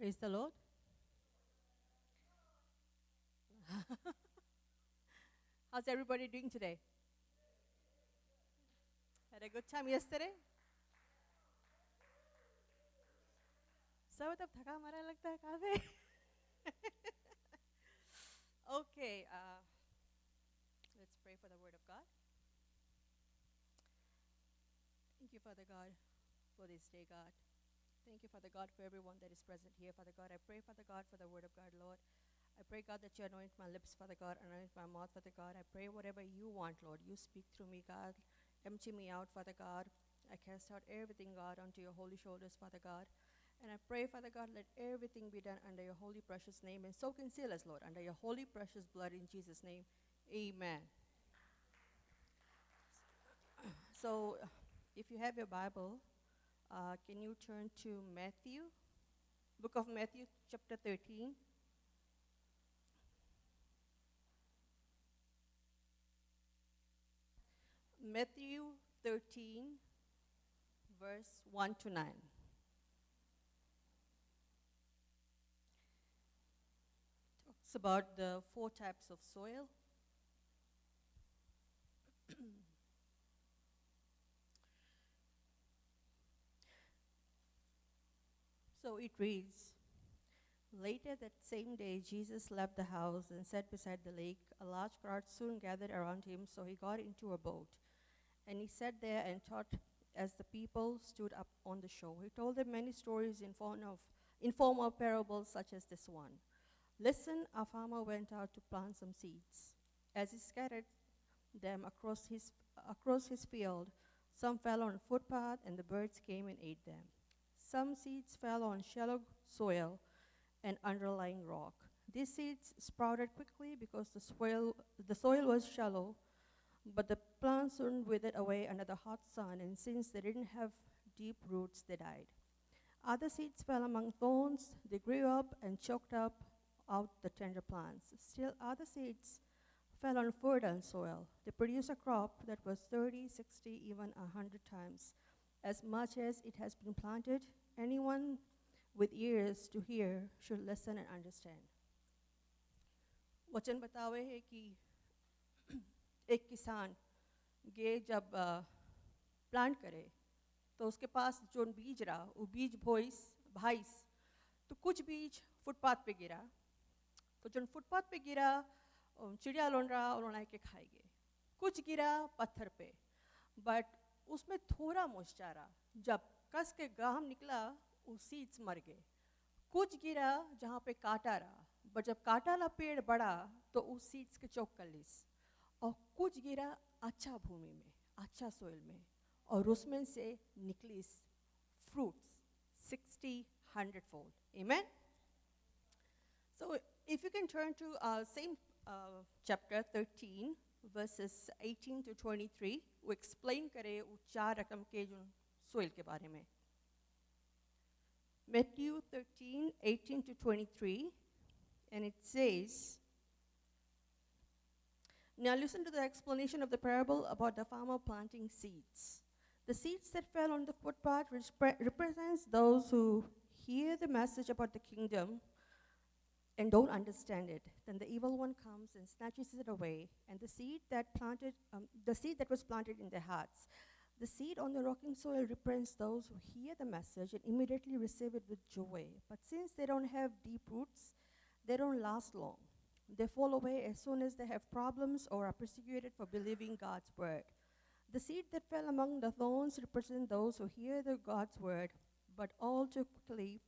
Praise the Lord. How's everybody doing today? Had a good time yesterday? सब तब थका हमारा लगता है काफी. Okay, let's pray for the word of God. Thank you, Father God, for this day, God. Thank you, Father God, for everyone that is present here, Father God. I pray, Father God, for the word of God, Lord. I pray, God, that you anoint my lips, Father God, anoint my mouth, Father God. I pray whatever you want, Lord. You speak through me, God. Empty me out, Father God. I cast out everything, God, onto your holy shoulders, Father God. And I pray, Father God, let everything be done under your holy, precious name. And so conceal us, Lord, under your holy, precious blood in Jesus' name. Amen. So, if you have your Bible, can you turn to Matthew, book of Matthew, chapter 13. Matthew 13, verse 1 to 9. Talks about the 4 types of soil. So it reads, later that same day, Jesus left the house and sat beside the lake. A large crowd soon gathered around him, so he got into a boat. And he sat there and taught as the people stood up on the shore. He told them many stories in form of parables such as this one. Listen, a farmer went out to plant some seeds. As he scattered them across his field, some fell on a footpath and the birds came and ate them. Some seeds fell on shallow soil and underlying rock. These seeds sprouted quickly because the soil was shallow, but the plants soon withered away under the hot sun, and since they didn't have deep roots, they died. Other seeds fell among thorns. They grew up and choked up out the tender plants. Still other seeds fell on fertile soil. They produced a crop that was 30, 60, even 100 times as much as it has been planted. Anyone with ears to hear should listen and understand. वचन बतावे है कि एक किसान गे जब plant करे तो उसके पास जो बीज रहा वो बीज भाईस तो कुछ बीज फुटपाथ पे गिरा तो जो फुटपाथ पे गिरा चिड़िया लोन रहा और उड़ा के खाएंगे कुछ गिरा पत्थर पे बट उसमें थोड़ा मॉइस्चर रहा जब कस के गाम निकला वो सीड्स मर गए कुछ गिरा जहाँ पे काटा रहा बट जब काटा ला पेड़ बढ़ा तो उस सीड्स के चौक कर लीस और कुछ गिरा अच्छा भूमि में अच्छा सोइल में और उसमें से निकली fruits 60 100 fold. Amen. So if you can turn to same chapter 13 verses 18 to 23 वो explain करे वो 4 रकम के जो soil के बारे में. Matthew 13 18 to 23 and it says, now listen to the explanation of the parable about the farmer planting seeds. The seeds that fell on the footpath represents those who hear the message about the kingdom and don't understand it. Then the evil one comes and snatches it away. And the seed that was planted in their hearts, the seed on the rocking soil represents those who hear the message and immediately receive it with joy. But since they don't have deep roots, they don't last long. They fall away as soon as they have problems or are persecuted for believing God's word. The seed that fell among the thorns represent those who hear God's word, but all too quickly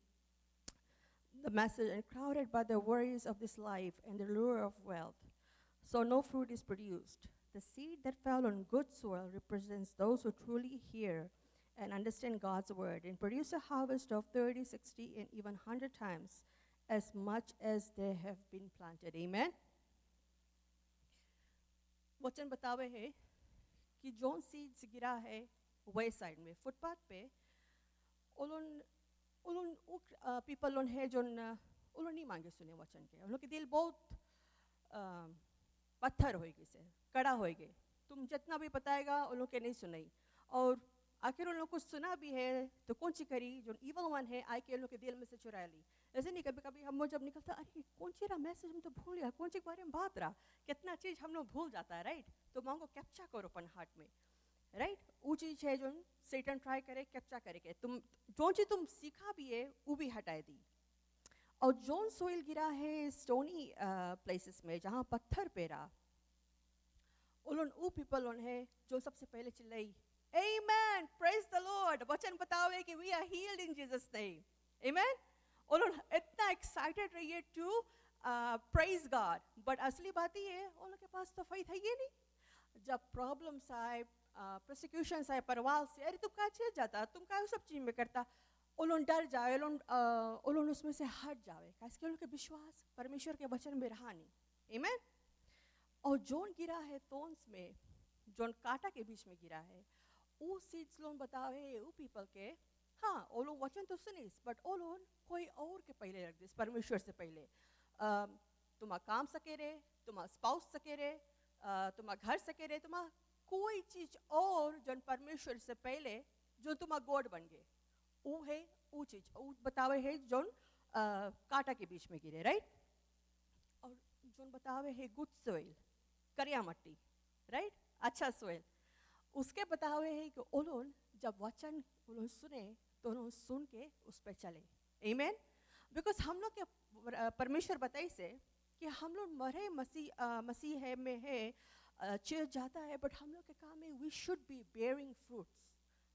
the message and crowded by the worries of this life and the lure of wealth. So no fruit is produced. The seed that fell on good soil represents those who truly hear and understand God's word and produce a harvest of 30, 60, and even 100 times as much as they have been planted. Amen. वचन बतावे है कि zone seeds गिरा है वे side में footpath पे उन people loan है जोन उन नहीं मांगे सुने वचन के उन लोग के दिल बहुत पत्थर होएगी से कड़ा होएगे तुम जितना भी बताएगा उन लोग के नहीं सुनाई और आखिर उन लोगों को सुना भी है तो कौन सी करी जो इवल वन है आके उन लोग के दिल में से चुरा ली। ऐसे नहीं कभी कभी हम जब निकलता अरे कौन सी रहा मैसेज हम तो भूल गया कौन सी के बारे में बात रहा, कितना चीज़ हम लोग भूल जाता है राइट। तो मांगो कैप्चा करो अपन हार्ट में राइट। वो चीज़ है जो सेटन ट्राई करे कैप्चा करे तुम जो चीज़ तुम सीखा भी है वो भी हटाए दी। और जोन सोइल गिरा है स्टोनी प्लेसेस में जहाँ पत्थर पे रहा, उन वो पीपल उन है जो सबसे पहले चिल्लाई Amen, praise the Lord, वचन बतावे कि we are healed in Jesus name, Amen। उन्होंने इतना excited रहिए to praise God, but असली बात ही है उनके पास तो faith है ये नहीं। जब problems आए persecutions आए परवाल से अरे तुम क्या चीज जाता तुम क्या सब चीज में करता, उन्होंने डर जाए उन्होंने उसमें से हट जावे कैसे उनके विश्वास परमेश्वर के वचन में रहा नहीं, Amen। और जोन गिरा है थोर्न्स में, जोन कांटा के बीच में गिरा है, वो सीड्स लोग बतावे वो पीपल के हाँ वो लोग वचन तो सुनिस बट वो लोग कोई और के पहले रख दिस परमेश्वर से पहले। तुम्हारा काम सके रे, तुम्हारा स्पाउस सके रे, तुम्हारा घर सके रे, तुम्हारा कोई चीज और जन परमेश्वर से पहले जो तुम्हारा गॉड बन गए वो है वो चीज वो बतावे है जोन कांटा के बीच में गिरे राइट। और जोन बतावे है गुड सोइल करिया मट्टी राइट अच्छा सोइल, उसके बतावे है कि उन्होंने जब वचन उन्होंने सुने तो उन्होंने सुन के उस पर चले, आमीन। बिकॉज हम लोग के परमेश्वर बताई से कि हम लोग मरे मसीह है में है चेयर जाता है बट हम लोग के काम है we should be bearing fruits.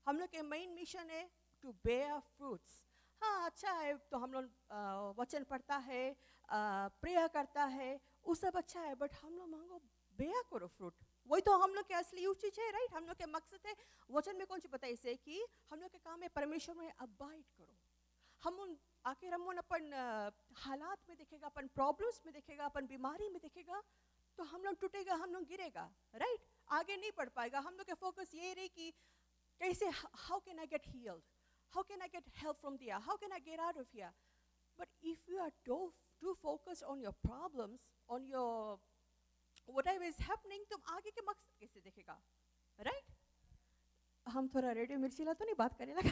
हम लोग के मेन मिशन है टू बेयर फ्रूट्स। हाँ अच्छा है तो हम लोग वचन पढ़ता है प्रेयर करता है वो सब अच्छा है बट हम लोग मांगो बेयर करो फ्रूट, वही तो हम लोग के असली यूज चीज है राइट। हम लोग के मकसद है वचन में कौन सी बताई से कि हम लोग के काम है परमेश्वर में अबाइड करो। हम उन आखिर हम उन अपन हालात में देखेगा अपन प्रॉब्लम्स में देखेगा अपन बीमारी में देखेगा तो हम लोग टूटेगा हम लोग गिरेगा राइट, आगे नहीं बढ़ पाएगा। हम लोग के फोकस ये रही कि कैसे how can I get healed, how can I get help from there, how can I get out of here. But if you are too focused on your problems on your whatever is happening तुम आगे के मकसद कैसे देखेगा right. हम थोड़ा radio मिर्चीला तो नहीं बात करने लगा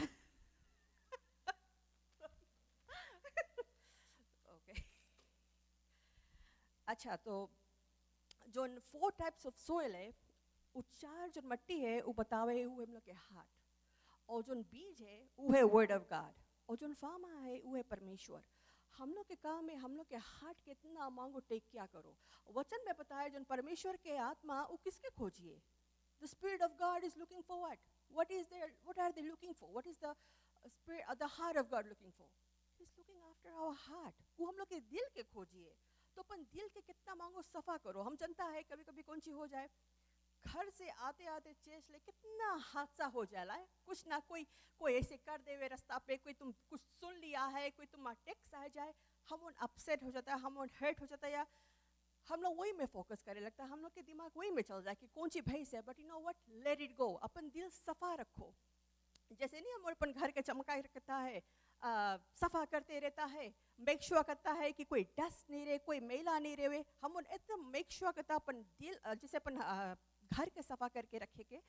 ओके अच्छा तो जो 4 टाइप्स ऑफ सोइल है वो 4 जो मट्टी है वो बतावे वो हम लोग के हार्ट, और जो बीज है वो है वर्ड ऑफ गॉड, और जो फार्मा है वो है परमेश्वर। हम लोग के काम में हम लोग के हार्ट के इतना मांगो टेक क्या करो। वचन में पता है जो परमेश्वर के आत्मा वो किसके खोजिए, the spirit of God is looking for what is there, what are they looking for, what is the spirit the heart of God looking for, he is looking after our heart. वो हम लोग के दिल के खोजिए। तो अपन दिल के कितना मांगो सफा करो। हम जनता है कभी कभी कौन सी हो जाए घर से आते आते चेस ले कितना हादसा हो जाला है, कुछ ना कोई ऐसे कर देवे रास्ता पे, कोई तुम कुछ सुन लिया है, कोई तुम्हारा टेक्स आ जाए, हम उन अपसेट हो जाता है, हम उन हर्ट हो जाता है, या हम लोग वही में फोकस करे लगता है, हम लोग के दिमाग वही में चल जाए कि कौन सी भैंस है। But you know what, let it go. अपन दिल सफा रखो। जैसे नहीं हम अपन घर के चमकाए रखता है, सफा करते रहता है, मेक श्योर करता है कि कोई डस्ट नहीं रहे, कोई मैला नहीं रहे। हम उन इतना मेक श्योर करता अपन दिल जैसे अपन घर के सफा करके रखे के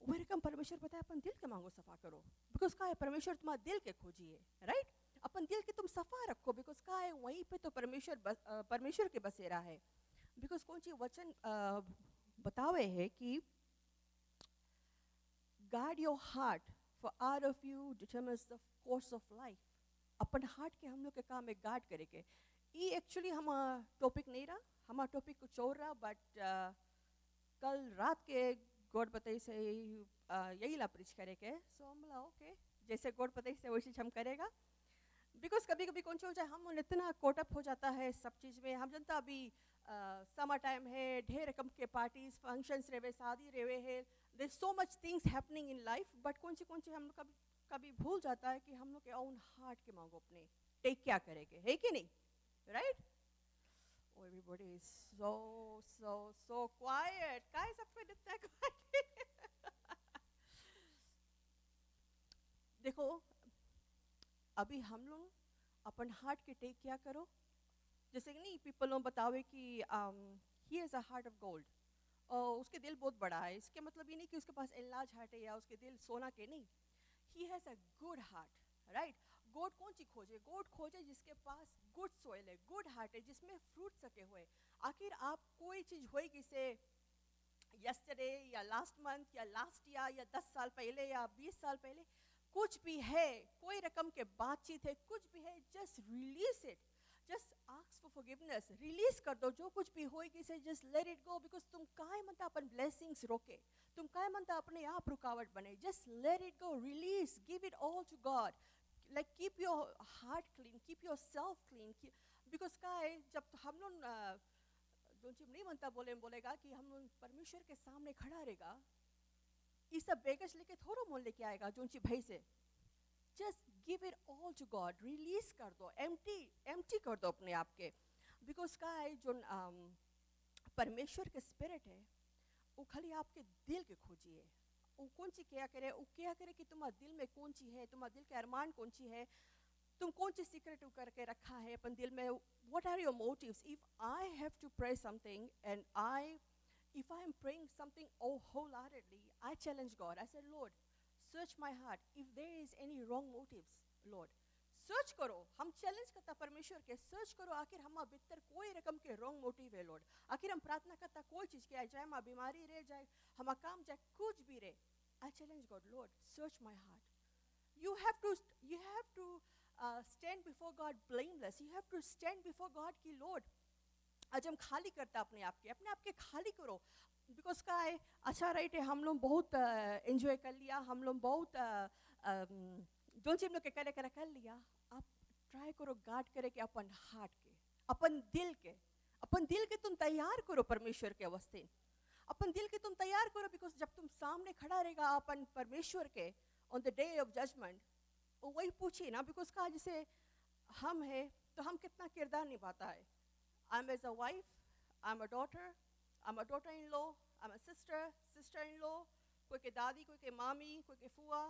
वही रकम परमेश्वर बताए अपन दिल के मांगो सफा करो। बिकॉज का है परमेश्वर तुम्हारा दिल के खोजिए राइट। अपन दिल के तुम सफा रखो बिकॉज का है वहीं पे तो परमेश्वर के बसेरा है। बिकॉज कौन सी वचन बतावे है कि guard your heart for out of you determines the course of life. Upon heart के हम लोग के काम में गार्ड करे के। ये एक्चुअली हम टॉपिक नहीं रहा, हमारा टॉपिक कुछ और रहा, बट कल रात के गॉड बताई से यही ला प्रीच करे के। सो हम बोला ओके जैसे गॉड बताई से वैसे हम करेगा। बिकॉज कभी कभी कौन सी हो जाए हम इतना कोटअप हो जाता है सब चीज़ में। हम जनता अभी समर टाइम है, ढेर रकम के पार्टीज फंक्शंस रहे, शादी रहे है, there so much things happening in life. But कौन सी हम लोग कभी भूल जाता है कि हम लोग के ओन हार्ट के मांगो अपने टेक क्या करेंगे, है कि नहीं right. Oh, everybody is so quiet. Guys, up with that quiet. देखो अभी हम लोग अपन हार्ट के टेक क्या करो। जैसे कि नहीं पीपल लोग बतावे कि he is a heart of gold, और उसके दिल बहुत बड़ा है, इसके मतलब ये नहीं कि उसके पास एनलार्ज हार्ट है या उसके दिल सोना के, नहीं. He has a good heart, right. God कौन सी खोजे? गॉड खोजे जिसके पास गुड सोइल है, गुड हार्ट है, जिसमें फ्रूट सके हुए. आखिर आप कोई चीज़ होएगी से यस्टरडे या लास्ट मंथ या लास्ट ईयर या 10 साल पहले या 20 साल पहले, कुछ भी है, कोई रकम के बातचीत है, कुछ भी है, just release it. Just ask for forgiveness, release कर दो जो कुछ भी होएगी से, just let it go. Because तुम काय म्हणता अपन ब्लेसिंग्स रोके, तुम काय म्हणता अपने आप रुकावट बने. Just let it go, release, give it all to God. Like keep your heart clean, keep yourself clean. Because का है, जब हम लोग जोंची नहीं म्हणता बोलेगा कि हम लोग परमेश्वर के सामने खड़ा रहेगा, ये सब बेगस लेके थोड़ा मोल लेके आएगा जोंची भाई से. Just give it all to God, release कर दो, एम्प्टी कर दो अपने आप के. बिकॉज का है जो परमेश्वर के स्पिरिट है, वो खाली आपके दिल के खोजिए. वो कौन सी क्या करे, वो क्या करे कि तुम्हारे दिल में कौन सी है, तुम्हारे दिल के अरमान कौन सी है, तुम कौन सी सीक्रेट करके रखा है अपन दिल में. What are your motives? If I have to pray something and if I am praying something wholeheartedly, I challenge God. I said, Lord, search my heart. If there is any wrong motives, Lord, search करो. हम challenge करता परमेश्वर के, search करो आखिर हम भीतर कोई रकम के रॉन्ग मोटिव है लॉर्ड. आखिर हम प्रार्थना करता कोई चीज के, चाहे हम बीमारी रहे, चाहे हम काम, चाहे कुछ भी रहे. I challenge God, Lord search my heart. You have to stand before God blameless. You have to stand before God कि Lord, आज हम खाली करता अपने आप के खाली करो. बिकॉज का है, अच्छा राइट है, हम लोग बहुत एंजॉय कर लिया, हम लोग बहुत जो चीज हम लोग के करे कर लिया. आप ट्राई करो गार्ड करे कि अपन हार्ट के, अपन दिल के तुम तैयार करो परमेश्वर के वास्ते. अपन दिल के तुम तैयार करो. बिकॉज जब तुम सामने खड़ा रहेगा अपन परमेश्वर के on the day of judgment, वही पूछिए ना. बिकॉज कहा जैसे हम है तो हम कितना किरदार निभाता है. I'm as a wife, I'm a daughter, I'm a daughter-in-law, I'm a sister-in-law, कोई के दादी, कोई के मामी, कोई के फुआ.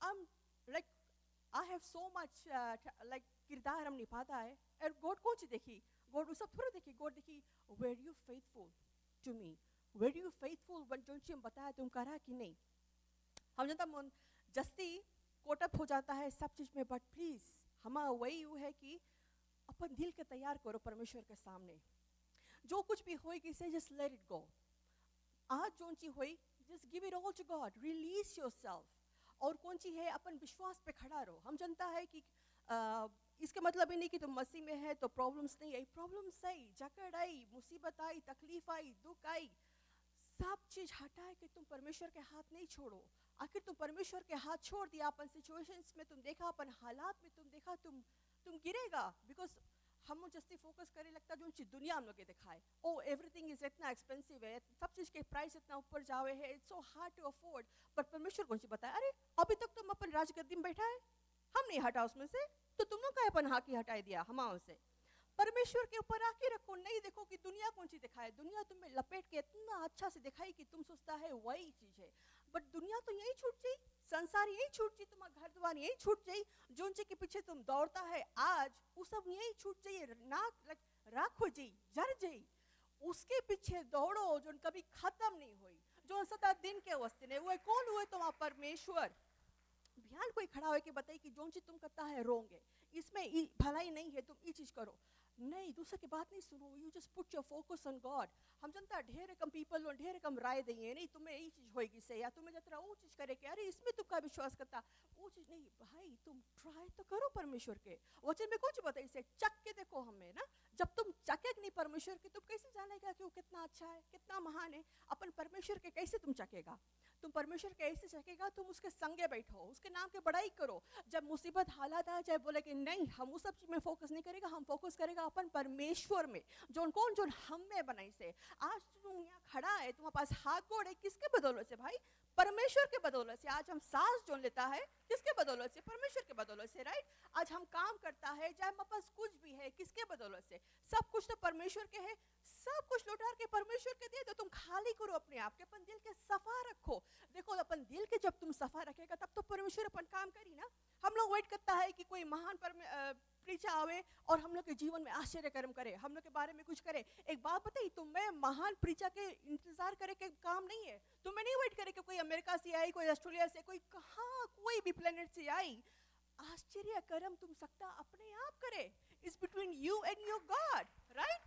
I'm like, I have so much like किरदार हम निभाता है. और गॉड कौन सी देखी? गॉड वो सब थोड़ा देखी. गॉड देखी were you faithful to me, were you faithful when जो चीज हम बताया तुम करा कि नहीं. हम जनता मन जस्ती कोटअप हो जाता है सब चीज में. बट प्लीज हमारा वही है कि अपन दिल के तैयार करो परमेश्वर के सामने. जो कुछ भी होएगी से जस्ट लेट इट गो. आज जो चीज हुई just give it all to God, release yourself. और कौन सी है अपन विश्वास पे खड़ा रहो. हम जनता है कि इसके मतलब ही नहीं कि तुम मसीह में है तो प्रॉब्लम्स नहीं आई. प्रॉब्लम्स आई, जकड़ आई, मुसीबत आई, तकलीफ आई, दुख आई, सब चीज हटाए कि तुम परमेश्वर के हाथ नहीं छोड़ो. आखिर तुम परमेश्वर के हाथ छोड़ दिया, अपन सिचुएशंस में तुम देखा, अपन हालात में तुम देखा, तुम गिरेगा. बिकॉज हम जस्ती फोकस करे लगता जो चीज दुनिया हम लोग के दिखाए. ओ एवरीथिंग इज इतना एक्सपेंसिव है, सब चीज के प्राइस इतना ऊपर जावे है, it's so hard to afford. पर परमेश्वर कौन सी बताए, अरे अभी तक तुम अपन राजगद्दी में बैठा है, हम नहीं हटा उसमें से, तो तुम लोग का अपन हाकी हटाई दिया हमारे से. परमेश्वर के ऊपर आके रखो. नहीं देखो कि दुनिया कौन सी दिखाए. दुनिया तुम्हें लपेट के इतना अच्छा से दिखाई कि तुम सोचता है वही चीज है. बट दुनिया तो यही छूट जाई, संसार यही छूट जाई, तुम्हारा घर द्वार यही छूट जाई, जो के पीछे तुम दौड़ता है आज वो सब यही छूट जाइए, राख हो जाई, जर जाई. उसके पीछे दौड़ो जो कभी खत्म नहीं हुई, जो सदा दिन के वास्ते नहीं. वो कौन हुए? तुम्हारा परमेश्वर. ध्यान कोई खड़ा हो के बताई कि जो चीज तुम करता है रोंग है, इसमें भलाई नहीं है, तुम ये चीज करो. नहीं, दूसरे की बात नहीं सुनो. You just put your focus on God. हम जनता ढेर कम पीपल ढेर कम राय देंगे, नहीं तुम्हें यही चीज होएगी से, या तुम्हें जतरा वो चीज करे कि अरे इसमें तुम का विश्वास करता, वो चीज नहीं. भाई तुम ट्राई तो करो परमेश्वर के वचन में. कुछ बताइए से चक के देखो हमें ना. जब तुम चकेग नहीं परमेश्वर के, तुम कैसे जानेगा कि वो कितना अच्छा है, कितना महान है. अपन परमेश्वर के कैसे तुम चकेगा? तुम परमेश्वर के ऐसे चकेगा, तुम उसके संगे बैठो, उसके नाम की बड़ाई करो. जब मुसीबत हालात आए चाहे बोले कि नहीं हम उस सब चीज में फोकस नहीं करेगा, हम फोकस करेगा अपन परमेश्वर में, जो कौन जो हम में बनाई से. आज तुम यहाँ खड़ा है, तुम्हारे पास हाथ गोड़ है, किसके बदौलत से भाई? परमेश्वर के बदौलत से. आज हम सांस जो लेता है किसके बदौलत से? परमेश्वर के बदौलत से, राइट. आज हम काम करता है, चाहे हमारे पास कुछ भी है, किसके बदौलत से? सब कुछ तो परमेश्वर के है. सब कुछ लौटा के परमेश्वर के दिए, तो तुम खाली करो अपने आप के, अपन दिल के सफा रखो. देखो अपन दिल के जब तुम सफा रखेगा तब तो परमेश्वर अपन काम करी ना. हम लोग वेट करता है कि कोई महान प्रीचा आवे और हम लोग के जीवन में आश्चर्य कर्म करे, हम लोग के बारे में कुछ करे। एक बात बताइए, तुम्हें महान प्रीचा के इंतजार करे के काम नहीं है। तुम्हें नहीं वेट करे कि कोई अमेरिका से आई, कोई ऑस्ट्रेलिया से, कोई कहाँ कोई भी प्लेनेट से आई। आश्चर्य कर्म तुम सकता अपने आप करे। It's between you and your God, right.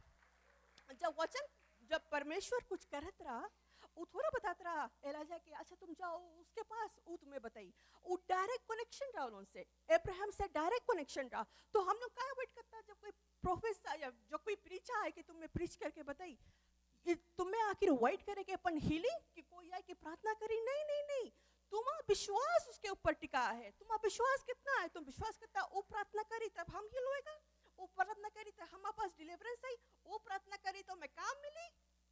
जब परमेश्वर कुछ करत रहा, वो थोड़ा बताता रहा एलाजा के अच्छा तुम जाओ उसके पास, वो तुम्हें बताई। वो डायरेक्ट कनेक्शन रहा उनसे, अब्राहम से डायरेक्ट कनेक्शन रहा। तो हम लोग क्या वेट करता जब कोई प्रोफेसर या जो कोई प्रीचा है कि तुम्हें प्रीच करके बताई, तुम्हें आखिर वेट करे कि अपन हीलिंग कि कोई आए कि प्रार्थना करी? नहीं नहीं नहीं, तुम्हारा विश्वास उसके ऊपर टिका है। तुम्हारा विश्वास कितना है? तुम विश्वास करता वो प्रार्थना करी तब हम हील होएगा, वो प्रार्थना करी तो हमारे पास डिलीवरेंस आई, वो प्रार्थना करी तो हमें काम मिली?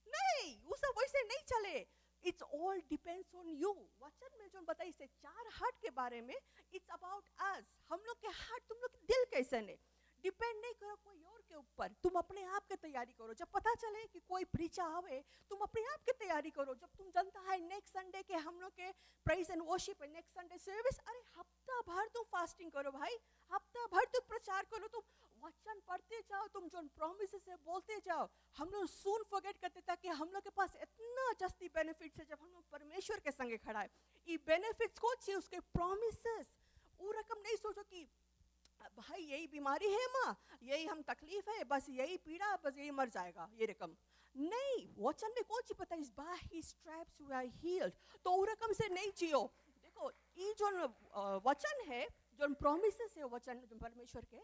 नहीं, वो सब वैसे नहीं चले। It's all depends on you. वचन में जो बताई से 4 हार्ट के बारे में, इट्स अबाउट अस। हम लोग के हार्ट, तुम लोग के दिल कैसे ने, डिपेंड नहीं करो कोई और के ऊपर। तुम अपने आप की तैयारी करो। जब पता चले कि कोई प्रीचा आवे, तुम अपने आप की तैयारी करो। जब तुम जानता है नेक्स्ट संडे के हम लोग के प्राइज एंड वर्शिप है, नेक्स्ट संडे सर्विस, अरे हफ्ता भर तुम फास्टिंग करो भाई, हफ्ता भर तुम प्रचार करो, तुम वचन पढ़ते जाओ, तुम जो प्रॉमिसेस है बोलते जाओ। हम लोग सुन फॉरगेट करते था कि हम लोग के पास इतना जस्ती बेनिफिट्स है जब हम लोग परमेश्वर के संगे खड़ा है। ये बेनिफिट्स कौन सी? उसके प्रॉमिसेस। वो रकम नहीं सोचो कि भाई यही बीमारी है माँ, यही हम तकलीफ है, बस यही पीड़ा, बस यही मर जाएगा, ये रकम नहीं। वचन में कौन सी पता है? इस by his stripes you are healed. तो वो रकम से नहीं जियो। देखो ये जो वचन है, जो प्रॉमिसेस है वचन जो परमेश्वर के,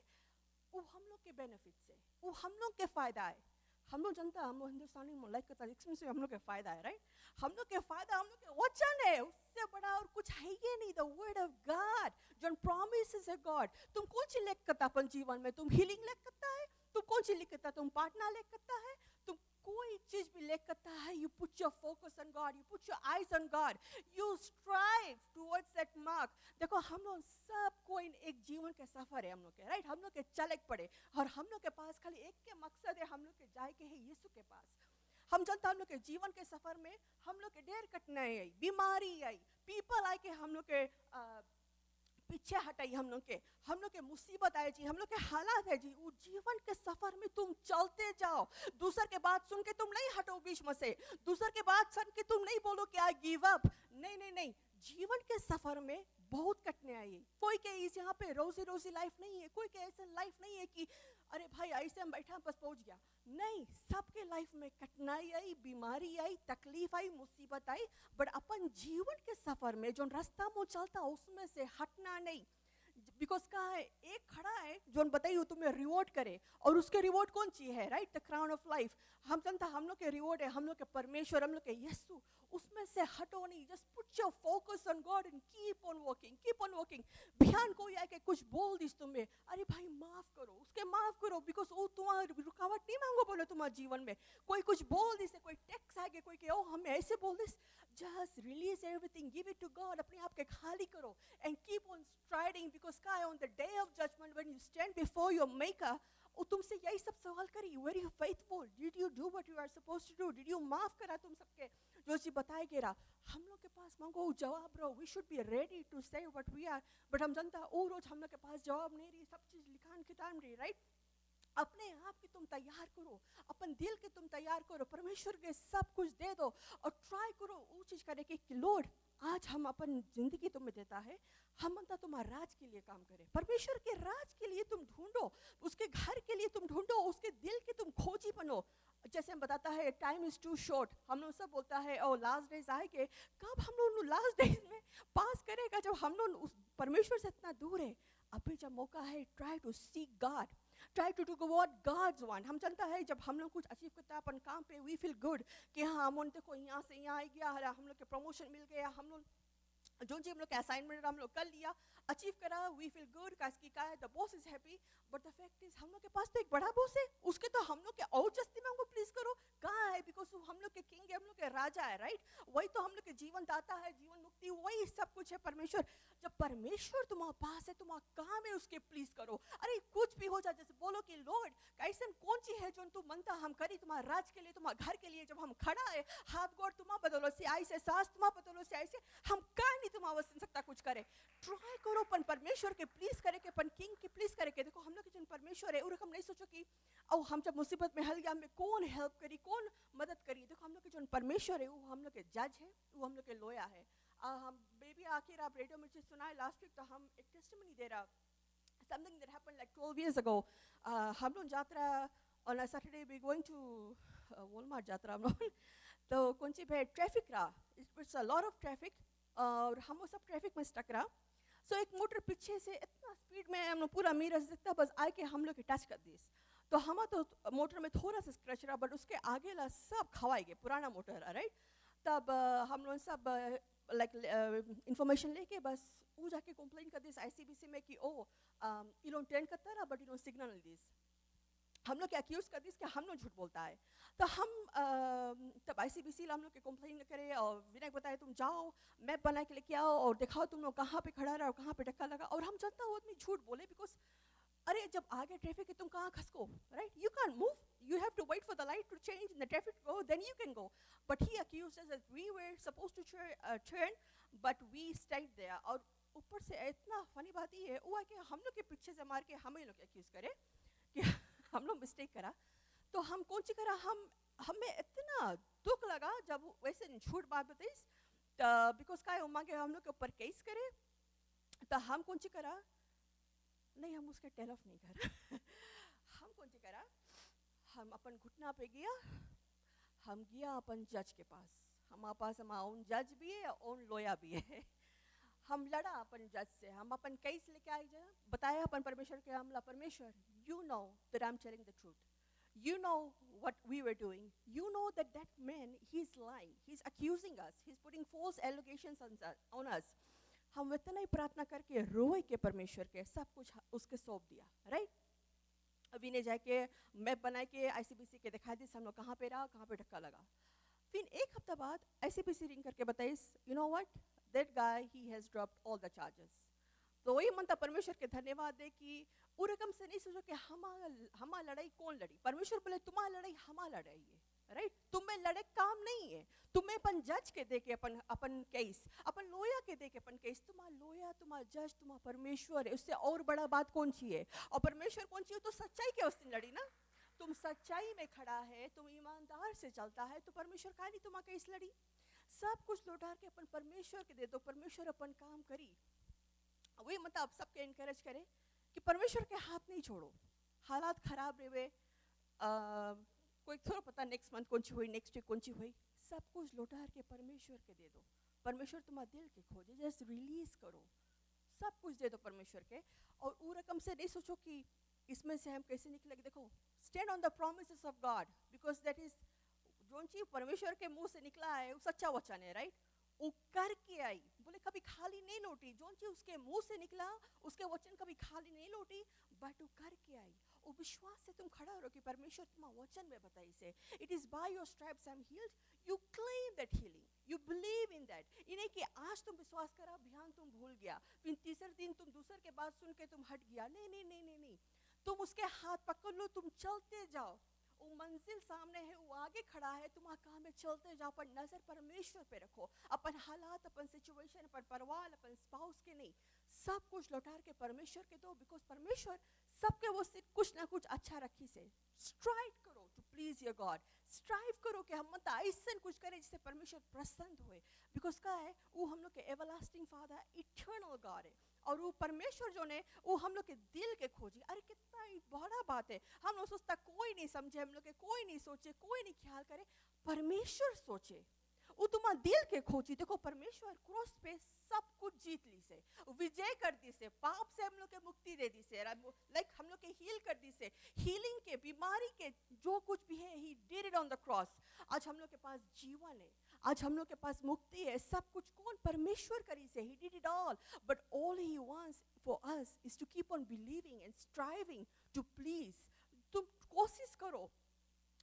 वो हम लोग के बेनिफिट्स है, वो हम लोग के फायदा है। हम लोग जनता, हम लोग हिंदुस्तानी लाइफ का तरीके से हम लोग के फायदा है, राइट। हम लोग के फायदा हम लोग के वचन है, उससे बड़ा और कुछ है ही नहीं। द वर्ड ऑफ गॉड जो प्रॉमिसेस है गॉड। तुम कौन सी लेख करता अपन जीवन में? तुम हीलिंग लेख करता है? तुम कौन सी लेख करता? तुम पार्टनर लेख करता है? तुम कोई चीज भी लेख करता है, you put your focus on God, you put your eyes on God, you strive towards that mark. देखो हम लोग सब कोई एक जीवन के सफर है हम लोग के, राइट। हम लोग के चले पड़े और हम लोग के पास खाली एक के मकसद है, हम लोग के जाए के है यीशु के पास। हम जानते हम लोग के जीवन के सफर में हम लोग के ढेर कठिनाई आई, बीमारी आई, पीपल आए के हम लोग के पीछे हटाई, हम लोग के मुसीबत आए जी, हम लोग के हालात है जी। वो जीवन के सफर में तुम चलते जाओ। दूसर के बात सुन के तुम नहीं हटो बीच में से, दूसर के बात सुन के तुम नहीं बोलो कि आई गिव अप। नहीं नहीं नहीं, जीवन के सफर में बहुत कठिनाई है। कोई के इस यहाँ पे रोजी रोजी लाइफ नहीं है, कोई के ऐसे लाइफ नहीं है कि अरे भाई ऐसे हम बैठा बस पहुंच गया। नहीं, सबके लाइफ में कठिनाई आई, बीमारी आई, तकलीफ आई, मुसीबत आई। बट अपन जीवन के सफर में जो रास्ता मुँह चलता उसमें से हटना नहीं। बिकॉज कहा है एक खड़ा है जो बताइए तुम्हें रिवॉर्ड करे, और उसके रिवॉर्ड कौन सी है? Right, the crown of life. हम जानता हम लोग के रिवॉर्ड है, हम लोग के परमेश्वर, हम लोग के यीशु। उसमें से हटो नहीं, just put your focus on God and keep on working, keep on working. ध्यान कोई आके कुछ बोल दिस तुम्हें, अरे भाई माफ करो, उसके माफ करो, बिकॉज वो तुम्हारी रुकावट नहीं मांगो बोलो तुम्हारे जीवन में। कोई कुछ बोल दिस, कोई टेक्स आगे, कोई के ओ हमें ऐसे बोल this, just release everything, give it to God, अपने आप के खाली करो and keep on striding, because काय on the day of judgment when you stand before your maker, वो तुमसे यही सब सवाल करी, were you faithful, did you do what you are supposed to do, did you माफ करा तुम सबके जो चीज बताए गेरा। हम लोग के पास मांगो जवाब रहो, we should be ready to say what we are, but हम जानता वो रोज हम लोग के पास जवाब नहीं रही, सब चीज लिखान के टाइम रही, राइट। अपने आप की तुम तैयार करो, अपन दिल के तुम तैयार करो, परमेश्वर के सब कुछ दे दो और ट्राई करो वो चीज करे कि लॉर्ड आज हम अपन जिंदगी तुम्हें देता है, हम अंता तुम्हारे राज के लिए काम करें। परमेश्वर के राज के लिए तुम ढूंढो, उसके घर के लिए तुम ढूंढो, उसके दिल के तुम खोजी बनो। जैसे हम बताता है टाइम इज टू शॉर्ट, हम लोग सब बोलता है ओ लास्ट डेज आएंगे, कब हम लोग लास्ट डेज में पास करेगा जब हम लोग उस परमेश्वर से इतना दूर है। अभी जब मौका है, try to seek God, try to do what God's want. हम जानता है जब हम लोग कुछ अचीव करता है अपन काम पे, वी फील गुड कि हाँ हम देखो यहाँ से यहाँ आ गया, हम लोग के प्रमोशन मिल गया, हम लोग जो जी हम लोग का असाइनमेंट हम लोग कर लिया, अचीव करा, वी फील गुड, का है the boss is happy. But the fact is हम लोग के पास तो एक बड़ा बॉस है, उसके तो हम लोग के और जस्ती में हमको प्लीज करो कहाँ है, बिकॉज हम लोग के किंग है, हम लोग के राजा है, राइट। वही तो हम लोग के जीवन दाता है, जीवन मुक्ति, वही सब कुछ है परमेश्वर। जब परमेश्वर तुम्हारे पास है, तुम्हारा काम है उसके प्लीज करो। अरे कुछ भी हो जाए, जैसे बोलो कि लॉर्ड कैसे कौन सी है जो तुम मनता हम करी तुम्हारे राज के लिए, तुम्हारे घर के लिए। जब हम खड़ा है, हाथ गोड़ तुम्हारा बदलो से आई से, सांस तुम्हारा बदलो से ऐसे, हम का नहीं तुम आवश्यक सकता कुछ करे। ट्राई करो अपन परमेश्वर के प्लीज करे के, अपन किंग के प्लीज करे के। देखो हम लोग के जन परमेश्वर है, और हम नहीं सोचो कि ओ हम जब मुसीबत में हल गया हमें कौन हेल्प करी, कौन मदद करी। देखो हम लोग के जो परमेश्वर है वो हम लोग के जज है, वो हम लोग के लोया है। हम बेबी आखिर आप रेडियो में जो सुनाए लास्ट वीक, तो हम एक टेस्टिमनी दे रहा, something that happened like 12 years ago. हम लोग यात्रा on a Saturday we going to Walmart यात्रा हम लोग तो कौन सी पे ट्रैफिक रहा, it's a lot of traffic, और हम वो सब ट्रैफिक में स्टक रहा। सो एक मोटर पीछे से इतना स्पीड में हम लोग पूरा मिरर दिखता बस आए के हम लोग के टच कर दी। तो हम तो मोटर में थोड़ा सा स्क्रैच रहा, बट उसके आगे ला सब खवाई गए, पुराना मोटर रहा, राइट। तब हम लोग सब लाइक इंफॉर्मेशन लेके बस वो जाके कंप्लेन कर दिस आईसीबीसी में कि ओ यू डोंट टर्न करता रहा but you don't signal this. हम लोग एक्यूज कर दिस कि हम लोग झूठ बोलता है। तो हम तब आईसीबीसी हम लोग के कंप्लेन करे, और विनायक बताए तुम जाओ मैप बना के लेके आओ और दिखाओ तुम लोग कहाँ पे खड़ा रहा और कहाँ पे धक्का लगा। और हम जानता वो आदमी झूठ बोले, बिकॉज अरे जब आगे ट्रैफिक है तुम कहाँ खसको, right, you can move, you have to wait for the light to change in the traffic go then you can go. But he accused us that we were supposed to turn but we stand there. और ऊपर से इतना funny बात ये है वो है कि हम लोग के पीछे से मार के हमें लोग एक्यूज करे कि हम लोग मिस्टेक करा। तो हम कौन सी करा, हमें इतना दुख लगा जब वैसे झूठ बात बताई, बिकॉज का मांगे हम लोग के ऊपर केस करे। तो हम कौन सी करा, नहीं हम उसके टेल ऑफ नहीं करा हम कौन सी करा, हम अपन घुटना पे गया, हम गया अपन जज के पास, हमारे पास हमारा ओन जज भी है, ओन लॉयर भी है। हम लड़ा अपन जज से, हम अपन केस लेके आए जा, बताया अपन परमेश्वर के हमला, परमेश्वर you know that I am telling the truth, you know what we were doing, you know that that man he's lying, he's accusing us, he's putting false allegations on us। हम इतना ही प्रार्थना करके रोए के परमेश्वर के सब कुछ उसके सौंप दिया, राइट। अभी ने जाके मैप बना के आईसीबीसी के दिखा दी हम लोग कहाँ पे रहा कहाँ पे धक्का लगा। फिर एक हफ्ता बाद आईसीबीसी रिंग करके बताई, you know what, that guy he has dropped all the charges. तो वही मनता परमेश्वर के धन्यवाद दे कि वो रकम से नहीं सोचो कि हमारा लड़ाई कौन लड़ी, परमेश्वर बोले तुम्हारा लड़ाई हमारा लड़ाई है, राइट। तुम्हें लड़े काम नहीं है, तुम्हें अपन जज के दे के अपन केस, अपन लोया के दे के अपन केस, तुम्हारा लोया तुम्हारा जज तुम्हारा परमेश्वर है, उससे और बड़ा बात कौन सी है। और परमेश्वर कौन सी है, तो सच्चाई के उस दिन लड़ी ना, तुम सच्चाई में खड़ा है, तुम ईमानदार से चलता है, तो परमेश्वर का नहीं तुम्हारा केस लड़ी। सब कुछ लौटा के अपन परमेश्वर के दे दो, परमेश्वर अपन काम करी। वही मतलब आप सबके इनकरेज करें कि परमेश्वर के हाथ नहीं छोड़ो। हालात खराब रहे, कोई थोड़ा पता नेक्स्ट मंथ कौन सी हुई, नेक्स्ट वीक कौन सी हुई, सब कुछ लौटा के परमेश्वर के दे दो। परमेश्वर तुम्हारा दिल के खोजे, जस्ट रिलीज करो, सब कुछ दे दो परमेश्वर के। और वो रकम से नहीं सोचो कि इसमें से हम कैसे निकलेंगे। देखो, stand on the promises of God, because that is जो चीज परमेश्वर के मुंह से निकला है वो सच्चा वचन है, राइट। वो करके आई, बोले कभी खाली नहीं लौटी, जो चीज उसके मुंह से निकला उसके वचन कभी खाली नहीं लौटी, बट वो करके आई। वो विश्वास से तुम खड़ा रहो कि परमेश्वर तुम्हारा वचन में बताई से, it is by your stripes I am heeled, you claim that healing, you believe in that. इन्हें कि आज तुम विश्वास करा, बिहान तुम भूल गया, फिर तीसरे दिन तुम दूसरे के बात सुन के तुम हट गया, नहीं नहीं नहीं नहीं नहीं, तुम उसके हाथ पकड़ लो, तुम चलते जाओ, वो मंजिल सामने है, वो आगे खड़ा है, तुम्हारा काम है चलते जाओ, पर नजर परमेश्वर पे रखो, अपन हालात, अपन सिचुएशन, अपन परिवार, अपन स्पाउस के नहीं, सब कुछ लौटा के परमेश्वर के दो, बिकॉज परमेश्वर सबके वो से कुछ ना कुछ अच्छा रखी से। स्ट्राइव करो to please your God, strive करो कि हम मत ऐसा कुछ करें जिससे परमेश्वर प्रसन्न हुए, बिकॉज क्या है वो हम लोग के एवरलास्टिंग फादर, इटर्नल गॉड है। और वो परमेश्वर जो ने वो हम लोग के दिल के खोजी। अरे कितना बड़ा बात है, हम लोग सोचता कोई नहीं समझे, हम लोग के कोई नहीं सोचे, कोई नहीं ख्याल करे, परमेश्वर सोचे, वो तुम्हारा दिल के खोजी। देखो परमेश्वर क्रॉस पे सब कुछ जीत ली से, विजय कर दी से, पाप से हम लोग के मुक्ति दे दी से, लाइक हम लोग के हील कर दी से, हीलिंग के, बीमारी के, जो कुछ भी है he did it on the cross. आज हम लोग के पास जीवन है, आज हम लोग के पास मुक्ति है, सब कुछ कौन, परमेश्वर करी से, he did it all, but all he wants for us is to keep on believing and striving to please। तुम कोशिश करो,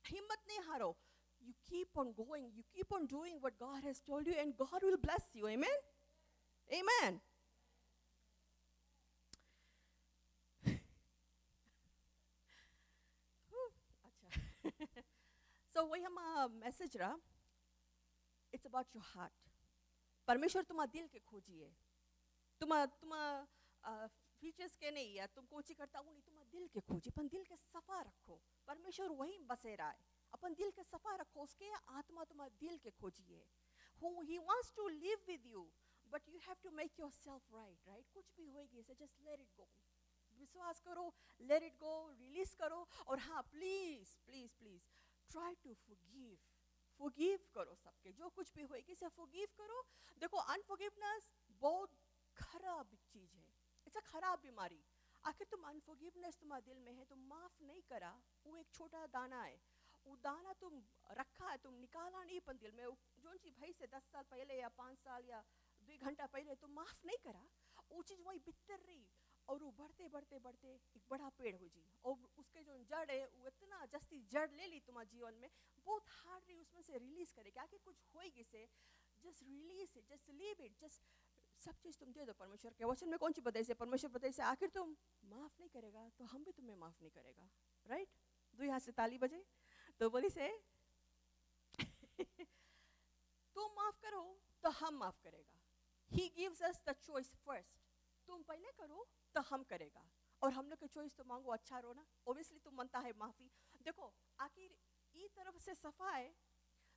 हिम्मत नहीं हारो, you keep on going, you keep on doing what God has told you and God will bless you, amen, amen। अच्छा so वही हमारा message रहा, इट्स अबाउट योर हार्ट। परमेश्वर तुम्हारा दिल के खोजिए, तुम्हारा फीचर्स के नहीं या तुम कोची करता हूँ नहीं, तुम्हारा दिल के खोजी, अपन दिल के सफा रखो, परमेश्वर वहीं बसे रहा है, अपन दिल के सफा रखो, उसके आत्मा तुम्हारा दिल के खोजिए, who he wants to live with you, but you have to make yourself right. कुछ भी होएगी से just let it go, विश्वास करो, let it go, रिलीज करो, और हाँ please please please try to forgive करो, सबके जो कुछ भी होएगी से forgive करो. देखो अनफॉरगिवनेस बहुत खराब चीज है, इट्स अ खराब बीमारी. आखिर तुम अनफॉरगिवनेस तुम्हारे दिल में है, तुम माफ नहीं करा, वो एक छोटा दाना है, वो दाना तुम रखा है, तुम निकाला नहीं अपन दिल में, जो चीज भाई से 10 साल पहले या 5 साल या 2 घंटा पहले तुम माफ नहीं करा, वो चीज वही बितर रही, और वो बढ़ते बढ़ते बढ़ते एक बड़ा पेड़ हो जी, और उसके जो जड़ है वो इतना जस्ती जड़ ले ली तुम्हारे जीवन में, बहुत हार्ड रही उसमें से रिलीज करे, क्या कि कुछ होएगी से just release it, just leave it, just सब चीज तुम दे दो परमेश्वर के वचन में. कौन सी बताई से परमेश्वर बताई से आखिर तुम माफ नहीं करेगा तो हम भी तुम्हें माफ नहीं करेगा, राइट. दो यहाँ से ताली बजे तो बोली से तुम माफ करो तो हम माफ करेगा. He gives us the choice first, तुम पहले करो तो हम करेगा, और हम लोग के चॉइस तो मांगो अच्छा रो ना, ओब्वियसली तुम मनता है माफी. देखो आखिर ई तरफ से सफा है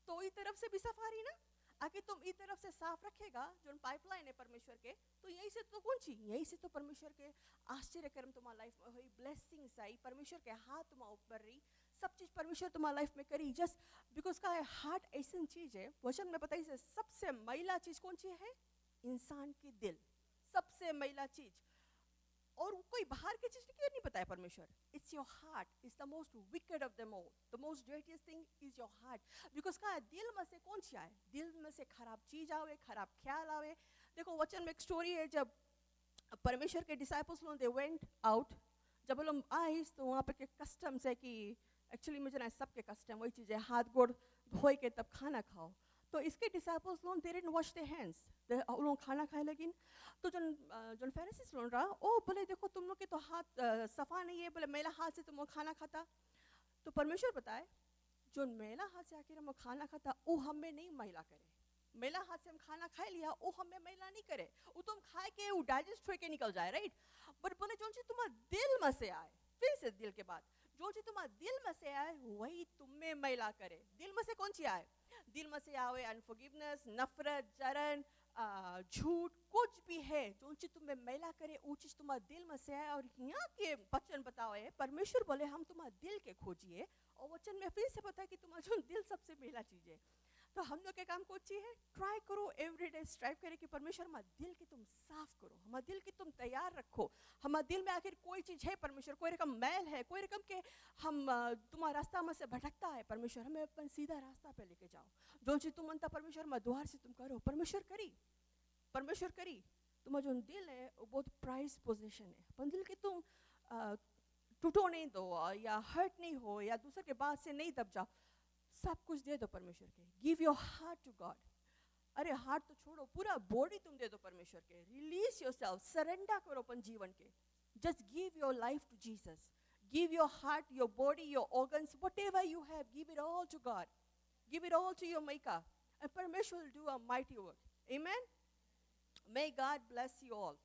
तो ई तरफ से भी सफा रही ना, आखिर तुम ई तरफ से साफ रखेगा जो पाइपलाइन है परमेश्वर के, तो यही से तो कौन सी, यही से तो परमेश्वर के आश्चर्य कर्म तुम्हारी लाइफ में हुई, ब्लेसिंग्स आई, परमेश्वर के हाथ तुम्हारे ऊपर रही, सब चीज परमेश्वर तुम्हारी लाइफ में करी, जस्ट बिकॉज का हार्ट ऐसी चीज है. वचन में पता ही सबसे मैला चीज कौन सी है, इंसान की दिल, सबसे मैला चीज, और कोई बाहर की चीज क्यों नहीं बताया परमेश्वर, it's your heart, it's the most wicked of them all, the most dirtiest thing is your heart. Because का दिल में से कौन सी आए, दिल में से खराब चीज आवे, खराब ख्याल आवे. देखो वचन में एक स्टोरी है, जब परमेश्वर के डिसाइपल्स लोग दे वेंट आउट, जब वो लोग आए तो वहाँ पे के कस्टम्स है कि एक्चुअली मुझे ना सबके कस्टम वही चीज़ है, हाथ गोड़ धोए के तब खाना खाओ. तो इसके डिसाइपल्स लोग they didn't wash their hands, वो लोग खाना खाए लेकिन, तो जो फरीसीस लोग रहा ओ बोले देखो तुम लोग के तो हाथ सफा नहीं है, बोले मेला हाथ से तुम लोग खाना खाता. तो परमेश्वर बताए जो मेला हाथ से आखिर हम खाना खाता वो हमें नहीं मैला करे, मेला हाथ से हम खाना खा लिया वो हमें मैला नहीं करे, वो तुम खाए के वो डाइजेस्ट होके निकल जाए, राइट. बट बोले जो चीज तुम्हारे दिल में से आए, फिर से दिल के बाद जो चीज तुम्हारे दिल में से आए वही तुम्हें मैला करे. दिल में से कौन सी आए, दिल में से आवे अनफॉरगिवनेस, नफरत, जलन, झूठ, कुछ भी है जो चीज तुम्हें मैला करे वो चीज तुम्हारे दिल में से आए. और यहाँ के वचन बताओ है परमेश्वर बोले हम तुम्हारे दिल के खोजिए, और वचन में फिर से पता है कि तुम्हारा जो दिल सबसे मैला चीज है. तो हम लोग के काम कौन सी है, ट्राई करो एवरीडे स्ट्राइव करे कि परमेश्वर हमारे दिल की तुम साफ करो, हमारे दिल की तुम तैयार रखो. हमारे दिल में आखिर कोई चीज है परमेश्वर, कोई रकम मैल है, कोई रकम के हम तुम्हारा रास्ता में से भटकता है परमेश्वर, हमें अपन सीधा रास्ता पे लेके जाओ. जो चीज तुम मनता परमेश्वर हमारे द्वार से तुम करो, परमेश्वर करी, परमेश्वर करी. तुम्हारा जो दिल है वो बहुत प्राइस पोजीशन है, अपन दिल की तुम टूटो नहीं दो, या हर्ट नहीं हो, या दूसरे के बात से नहीं दब जाओ, सब कुछ दे दो परमेश्वर के. Give your heart to God. अरे हार्ट तो छोड़ो, पूरा बॉडी तुम दे दो परमेश्वर के. रिलीज योरसेल्फ, सरेंडर करो अपन जीवन के. Just give your life to Jesus. Give your heart, your body, your organs, whatever you have, give it all to God. Give it all to your maker, and permission will do a mighty work. Amen. May God bless you all.